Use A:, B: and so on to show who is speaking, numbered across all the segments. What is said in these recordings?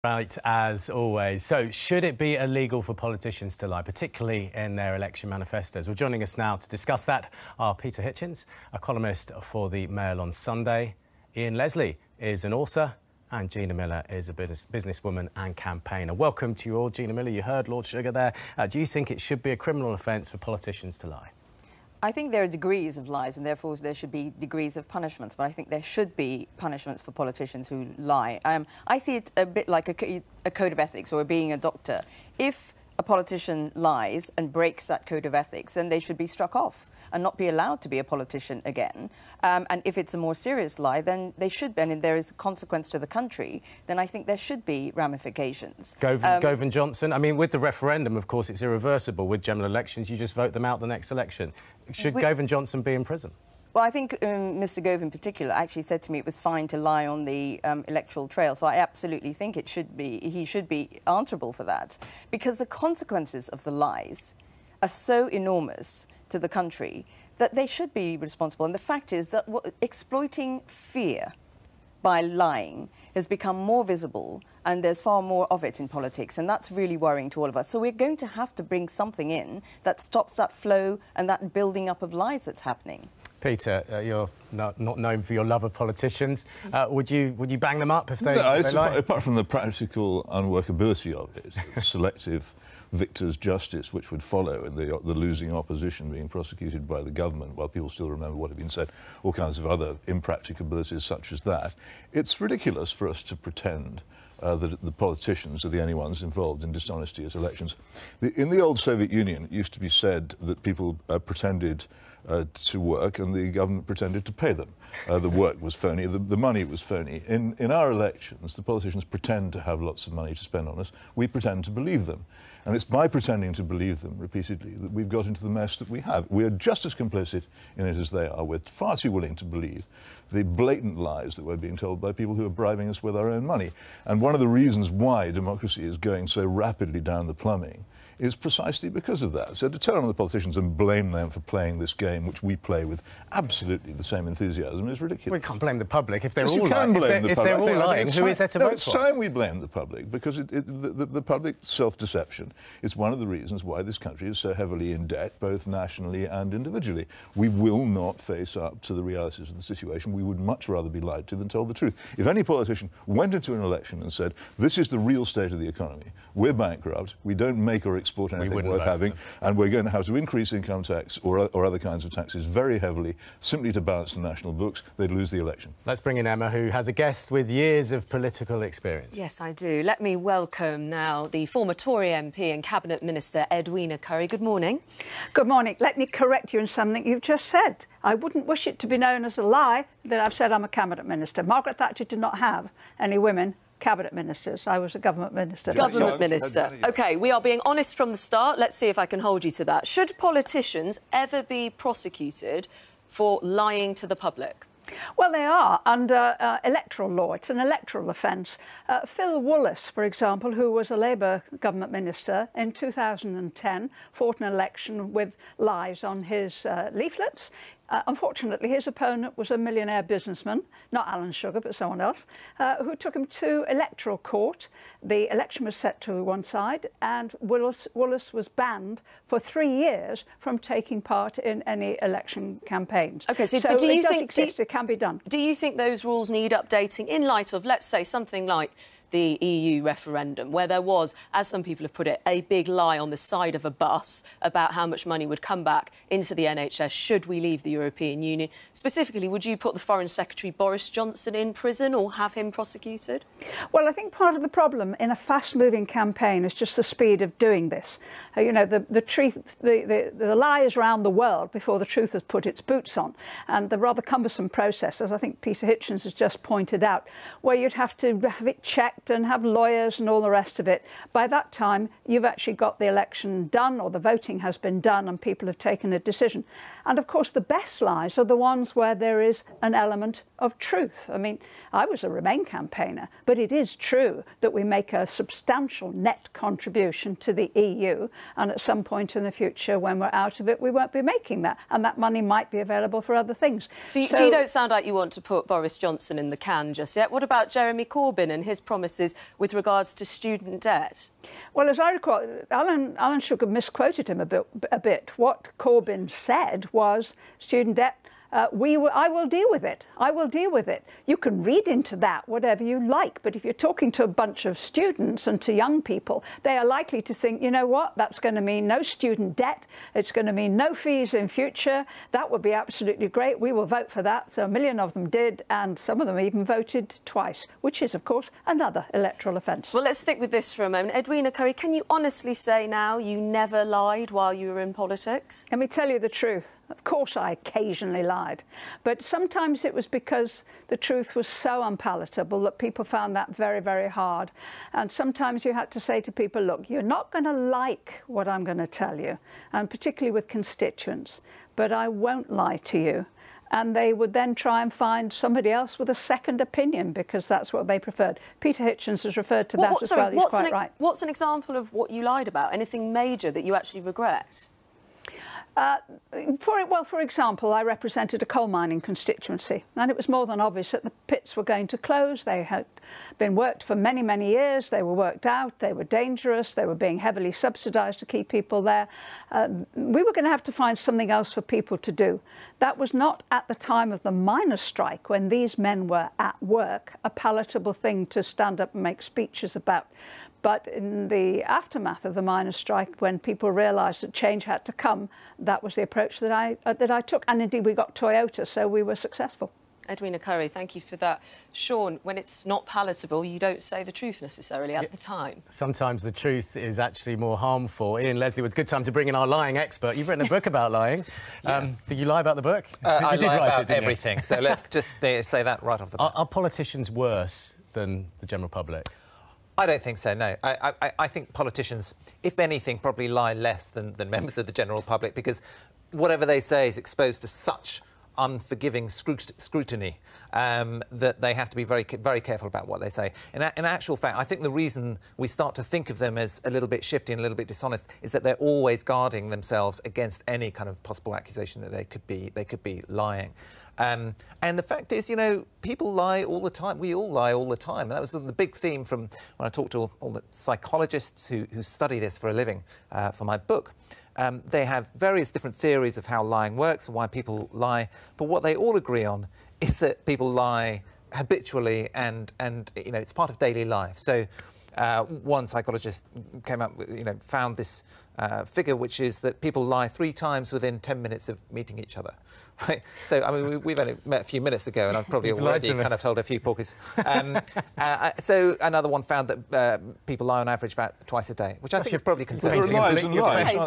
A: Right, as always. So, should it be illegal for politicians to lie, particularly in their election manifestos? Well, joining us now to discuss that are Peter Hitchens, a columnist for the Mail on Sunday. Ian Leslie is an author, and Gina Miller is a businesswoman and campaigner. Welcome to you all. Gina Miller, you heard Lord Sugar there. Do you think it should be a criminal offence for politicians to lie?
B: I think there are degrees of lies and therefore there should be degrees of punishments, but I think there should be punishments for politicians who lie. I see it a bit like a code of ethics or being a doctor. If a politician lies and breaks that code of ethics, then they should be struck off and not be allowed to be a politician again. And if it's a more serious lie, then they should be, and there is a consequence to the country, then I think there should be ramifications.
A: Govan Johnson, I mean, with the referendum, of course, it's irreversible. With general elections, you just vote them out the next election. Should Govan Johnson be in prison?
B: Well, I think Mr Gove in particular actually said to me it was fine to lie on the electoral trail, so I absolutely think it should be, he should be answerable for that, because the consequences of the lies are so enormous to the country that they should be responsible. And the fact is that exploiting fear by lying has become more visible, and there's far more of it in politics, and that's really worrying to all of us. So we're going to have to bring something in that stops that flow and that building up of lies that's happening.
A: Peter, you're not known for your love of politicians. Would you bang them up if they lie?
C: Apart from the practical unworkability of it, selective victor's justice which would follow, and the losing opposition being prosecuted by the government while people still remember what had been said, all kinds of other impracticabilities such as that, it's ridiculous for us to pretend that the politicians are the only ones involved in dishonesty at elections. In the old Soviet Union, it used to be said that people pretended to work and the government pretended to pay them. The work was phony, the money was phony. In our elections, the politicians pretend to have lots of money to spend on us. We pretend to believe them. And it's by pretending to believe them repeatedly that we've got into the mess that we have. We are just as complicit in it as they are. We're far too willing to believe the blatant lies that we're being told by people who are bribing us with our own money. And one of the reasons why democracy is going so rapidly down the plumbing is precisely because of that. So to turn on the politicians and blame them for playing this game, which we play with absolutely the same enthusiasm, is ridiculous.
A: We can't blame the public if they're
C: yes,
A: all lying.
C: If
A: they're all lying, who is there to vote for?
C: It's time we blame the public, because the public self-deception is one of the reasons why this country is so heavily in debt, both nationally and individually. We will not face up to the realities of the situation. We would much rather be lied to than told the truth. If any politician went into an election and said, this is the real state of the economy, we're bankrupt, we don't make or export anything worth having, and we're going to have to increase income tax or other kinds of taxes very heavily simply to balance the national books, they'd lose the election.
A: Let's bring in Emma, who has a guest with years of political experience.
D: Yes, I do. Let me welcome now the former Tory MP and Cabinet Minister Edwina Currie. Good morning.
E: Good morning. Let me correct you in something you've just said. I wouldn't wish it to be known as a lie that I've said I'm a Cabinet Minister. Margaret Thatcher did not have any women Cabinet Ministers. I was a government minister.
D: Government minister. OK, we are being honest from the start. Let's see if I can hold you to that. Should politicians ever be prosecuted for lying to the public?
E: Well, they are under electoral law. It's an electoral offence. Phil Wallace, for example, who was a Labour government minister in 2010, fought an election with lies on his leaflets. Unfortunately, his opponent was a millionaire businessman, not Alan Sugar, but someone else, who took him to electoral court. The election was set to one side, and Wallace was banned for 3 years from taking part in any election campaigns.
D: OK, so
E: do you
D: think
E: it can be done?
D: Do you think those rules need updating in light of, let's say, something like the EU referendum, where there was, as some people have put it, a big lie on the side of a bus about how much money would come back into the NHS should we leave the European Union? Specifically, would you put the Foreign Secretary Boris Johnson in prison or have him prosecuted?
E: Well, I think part of the problem in a fast-moving campaign is just the speed of doing this. You know, the lie is around the world before the truth has put its boots on, and the rather cumbersome process, as I think Peter Hitchens has just pointed out, where you'd have to have it checked and have lawyers and all the rest of it. By that time, you've actually got the election done, or the voting has been done, and people have taken a decision. And of course, the best lies are the ones where there is an element of truth. I mean, I was a Remain campaigner, but it is true that we make a substantial net contribution to the EU, and at some point in the future, when we're out of it, we won't be making that, and that money might be available for other things.
D: So you don't sound like you want to put Boris Johnson in the can just yet. What about Jeremy Corbyn and his promises with regards to student debt?
E: Well, as I recall, Alan Shook have misquoted him a bit. What Corbyn said was student debt, I will deal with it. I will deal with it. You can read into that whatever you like, but if you're talking to a bunch of students and to young people, they are likely to think, you know what, that's going to mean no student debt. It's going to mean no fees in future. That would be absolutely great. We will vote for that. So 1 million of them did, and some of them even voted twice, which is, of course, another electoral offence.
D: Well, let's stick with this for a moment. Edwina Currie, can you honestly say now you never lied while you were in politics?
E: Let me tell you the truth. Of course, I occasionally lied, but sometimes it was because the truth was so unpalatable that people found that very, very hard. And sometimes you had to say to people, look, you're not going to like what I'm going to tell you, and particularly with constituents, but I won't lie to you. And they would then try and find somebody else with a second opinion because that's what they preferred. Peter Hitchens has referred to that as well. He's quite right.
D: What's an example of what you lied about? Anything major that you actually regret?
E: For example, I represented a coal mining constituency, and it was more than obvious that the pits were going to close. They had been worked for many, many years. They were worked out. They were dangerous. They were being heavily subsidised to keep people there. We were going to have to find something else for people to do. That was not at the time of the miners' strike, when these men were at work, a palatable thing to stand up and make speeches about. But in the aftermath of the miners' strike, when people realised that change had to come, that was the approach that I took. And indeed, we got Toyota, so we were successful.
D: Edwina Currie, thank you for that. Sean, when it's not palatable, you don't say the truth necessarily at the time.
A: Sometimes the truth is actually more harmful. Ian Leslie, with good time to bring in our lying expert. You've written a book about lying. Did you lie about the book?
F: I lie about everything, so let's just say that right off the bat.
A: Are politicians worse than the general public?
F: I don't think so, no. I think politicians, if anything, probably lie less than members of the general public, because whatever they say is exposed to such unforgiving scrutiny that they have to be very, very careful about what they say. In actual fact, I think the reason we start to think of them as a little bit shifty and a little bit dishonest is that they're always guarding themselves against any kind of possible accusation that they could be lying. And the fact is, you know, people lie all the time. We all lie all the time. And that was the big theme from when I talked to all the psychologists who study this for a living for my book. They have various different theories of how lying works and why people lie. But what they all agree on is that people lie habitually and you know, it's part of daily life. So one psychologist came up with, you know, found this figure, which is that people lie 3 times within 10 minutes of meeting each other. Right? So, I mean, we've only met a few minutes ago, and I've probably already kind of told a few porkies. So another one found that people lie on average about twice a day, which I think is probably concerning.
C: There are lies and lies, aren't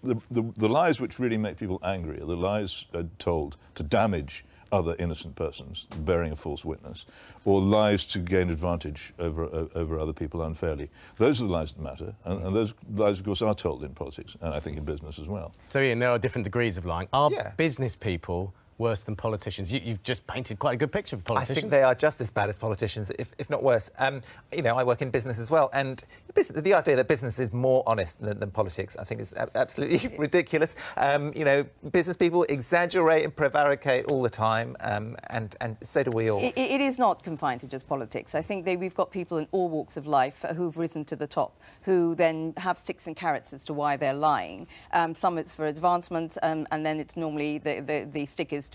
C: there? The lies which really make people angry are the lies told to damage other innocent persons, bearing a false witness, or lies to gain advantage over other people unfairly. Those are the lies that matter, and those lies, of course, are told in politics, and I think in business as well.
A: So, Ian, there are different degrees of lying. Are business people worse than politicians? You've just painted quite a good picture of politicians.
F: I think they are just as bad as politicians, if not worse. You know, I work in business as well, and the idea that business is more honest than politics, I think, is absolutely ridiculous. You know, business people exaggerate and prevaricate all the time, and so do we all.
B: It is not confined to just politics. I think we've got people in all walks of life who've risen to the top, who then have sticks and carrots as to why they're lying. Some it's for advancement, and then it's normally the stick is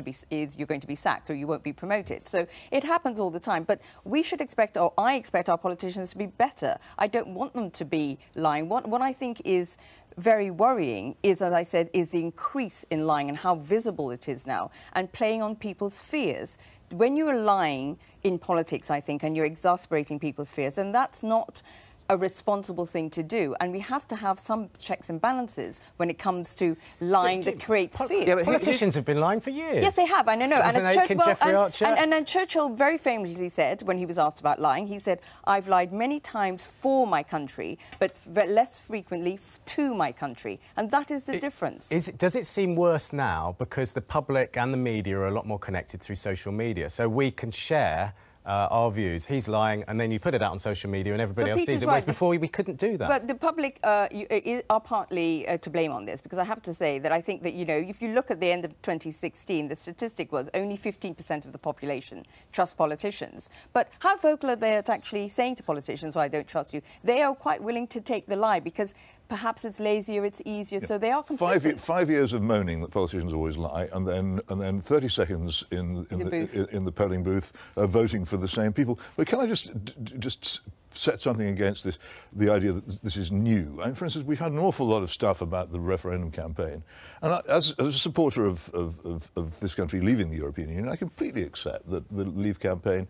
B: you're going to be sacked or you won't be promoted. So it happens all the time. But we should expect, or I expect, our politicians to be better. I don't want them to be lying. What I think is very worrying is, as I said, is the increase in lying and how visible it is now, and playing on people's fears. When you are lying in politics, I think, and you're exasperating people's fears, and that's not a responsible thing to do, and we have to have some checks and balances when it comes to lying that creates fear.
A: Yeah, politicians have been lying for years.
B: Yes, they have, I know.
A: Jonathan Aitken, Jeffrey Archer.
B: And then Churchill very famously said, when he was asked about lying, he said, "I've lied many times for my country, but less frequently to my country." And that is the difference.
A: Does it seem worse now because the public and the media are a lot more connected through social media, so we can share our views? He's lying, and then you put it out on social media and everybody else sees it. Whereas before we couldn't do that.
B: But the public are partly to blame on this, because I have to say that I think that, you know, if you look at the end of 2016, the statistic was only 15% of the population trust politicians. But how vocal are they at actually saying to politicians, "Well, I don't trust you"? They are quite willing to take the lie because perhaps it's lazier, it's easier, so they are complicit.
C: 5 years of moaning that politicians always lie, and then 30 seconds in the polling booth voting for the same people. But can I just set something against this, the idea that this is new? I mean, for instance, we've had an awful lot of stuff about the referendum campaign, and as a supporter of this country leaving the European Union, I completely accept that the Leave campaign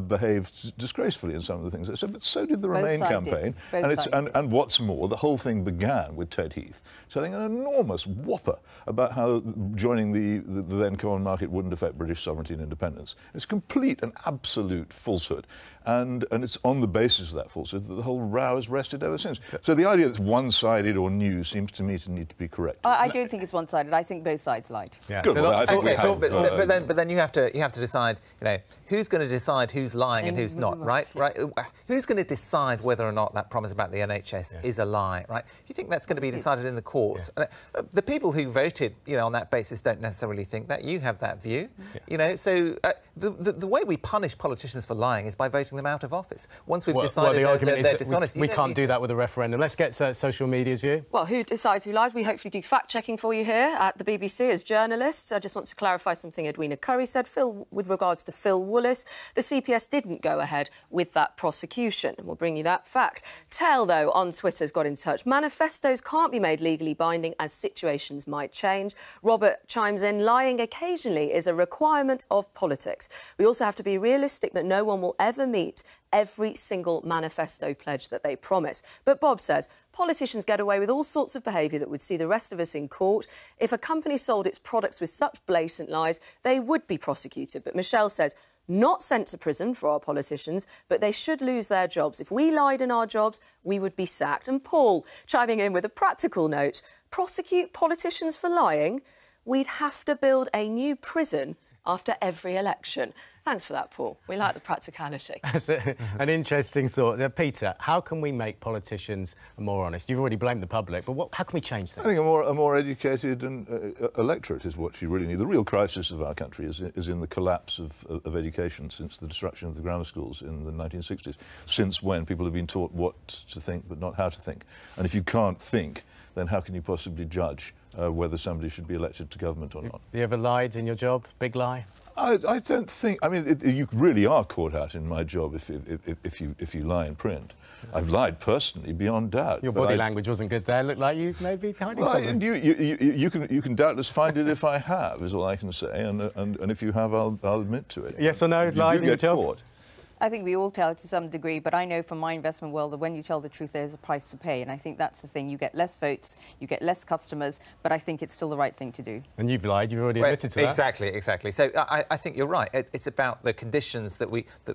C: behaved disgracefully in some of the things they said, but so did the Remain campaign. And what's more, the whole thing began with Ted Heath telling an enormous whopper about how joining the then common market wouldn't affect British sovereignty and independence. It's complete and absolute falsehood. And it's on the basis of that falsehood that the whole row has rested ever since. So the idea that it's one-sided or new seems to me to need to be corrected.
B: I don't think it's one-sided. I think both sides lied.
A: Yeah.
C: Good.
F: But then you have to decide, you know, who's going to decide who's lying and who's not, right? Who's going to decide whether or not that promise about the NHS is a lie, right? You think that's going to be decided in the courts? Yeah. The people who voted, you know, on that basis don't necessarily think that. You have that view, you know. So the way we punish politicians for lying is by voting them out of office. Once we've decided they're dishonest,
A: we can't do that with a referendum. Let's get social media's view.
D: Well, who decides who lies? We hopefully do fact-checking for you here at the BBC as journalists. I just want to clarify something Edwina Curry said. With regards to Phil Willis, the CPS didn't go ahead with that prosecution. And we'll bring you that fact. Tell, though, on Twitter has got in touch. Manifestos can't be made legally binding as situations might change. Robert chimes in, lying occasionally is a requirement of politics. We also have to be realistic that no one will ever meet every single manifesto pledge that they promise. But Bob says politicians get away with all sorts of behaviour that would see the rest of us in court. If a company sold its products with such blatant lies, they would be prosecuted. But Michelle says, not sent to prison for our politicians, but they should lose their jobs. If we lied in our jobs, we would be sacked. And Paul, chiming in with a practical note, prosecute politicians for lying? We'd have to build a new prison after every election. Thanks for that, Paul. We like the practicality.
A: That's an interesting thought. Peter, how can we make politicians more honest? You've already blamed the public, but how can we change that?
C: I think a more educated electorate is what you really need. The real crisis of our country is in the collapse of education since the destruction of the grammar schools in the 1960s, since when people have been taught what to think but not how to think. And if you can't think, then how can you possibly judge whether somebody should be elected to government or not?
A: Have you ever lied in your job? Big lie?
C: I don't think. I mean, you really are caught out in my job if you lie in print. I've lied personally, beyond doubt.
A: Your body language wasn't good there. Looked like you maybe hiding something.
C: You can doubtless find it if I have, is all I can say. And if you have, I'll admit to it.
A: Yes or no? Lying in your job?
C: Caught.
B: I think we all tell to some degree, but I know from my investment world that when you tell the truth, there's a price to pay, and I think that's the thing. You get less votes, you get less customers, but I think it's still the right thing to do.
A: And you've lied. You've already admitted to that.
F: Exactly. So I think you're right. It's about the conditions that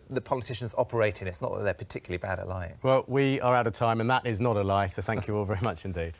F: the politicians operate in. It's not that they're particularly bad at lying.
A: Well, we are out of time, and that is not a lie, so thank you all very much indeed.